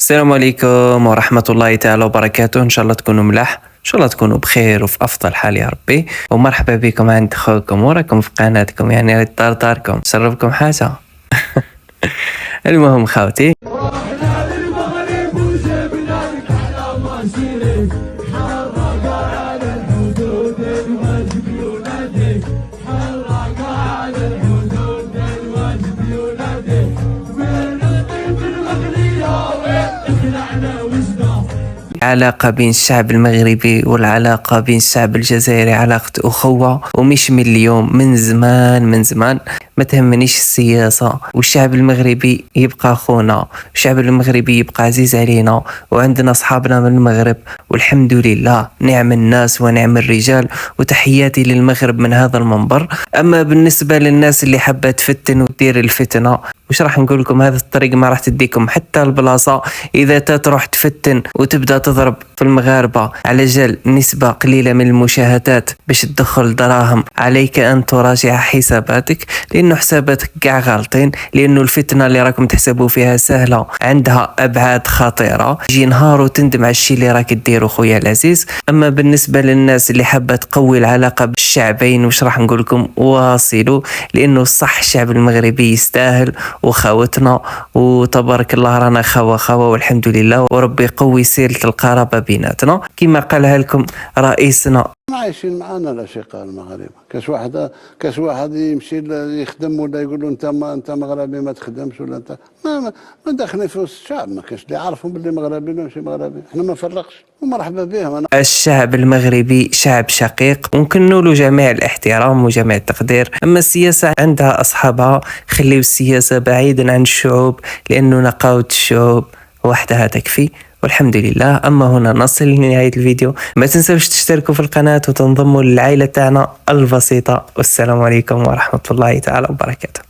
السلام عليكم ورحمة الله تعالى وبركاته. إن شاء الله تكونوا ملاح، إن شاء الله تكونوا بخير وفي أفضل حال يا ربي. ومرحبا بكم عند خوكم وراكم في قناتكم، يعني دار داركم شربكم حاجة. المهم خاوتي، العلاقة بين الشعب المغربي والعلاقة بين الشعب الجزائري علاقة أخوة، ومش من اليوم، من زمان من زمان. ما تهمنيش السياسة، والشعب المغربي يبقى أخونا، الشعب المغربي يبقى عزيز علينا، وعندنا أصحابنا من المغرب والحمد لله، نعم الناس ونعم الرجال، وتحياتي للمغرب من هذا المنبر. أما بالنسبة للناس اللي حابة تفتن وتدير الفتنة، وش راح نقول لكم؟ هذا الطريق ما راح تديكم حتى البلاصة. إذا تروح تفتن وتبدأ تضرب في المغاربة على جال نسبة قليلة من المشاهدات باش تدخل دراهم، عليك أن تراجع حساباتك، لأنه حساباتك قاع غالطين، لأنه الفتنة اللي راكم تحسبوا فيها سهلة عندها أبعاد خطيرة، يجي نهار وتندم على الشيء اللي راك ديرو خويا العزيز. أما بالنسبة للناس اللي حابة تقوي العلاقة بالشعبين، وش راح نقول لكم؟ واصلوا، لأنه صح الشعب المغربي يستاهل، وخاوتنا وتبارك الله رانا خوا والحمد لله، وربي يقوي سيرة القرابة بيناتنا كما قالها لكم رئيسنا. عايشين معنا لا شيء قال المغاربه. كاش واحد يمشي يخدم ولا يقول له انت مغربي ما تخدمش، ولا انت ما داخلين في الشعب، ما كاش اللي يعرفهم باللي مغربي ولا ماشي مغربي، احنا ما نفرقش ومرحبا بهم. الشعب المغربي شعب شقيق، ونكنوا له جميع الاحترام وجميع التقدير. اما السياسه عندها اصحابها، خليو السياسه بعيدا عن الشعوب، لانه نقاوة الشعوب وحدها تكفي والحمد لله. أما هنا نصل لنهاية الفيديو، ما تنسوش تشتركوا في القناة وتنضموا للعائلة تاعنا البسيطة، والسلام عليكم ورحمة الله تعالى وبركاته.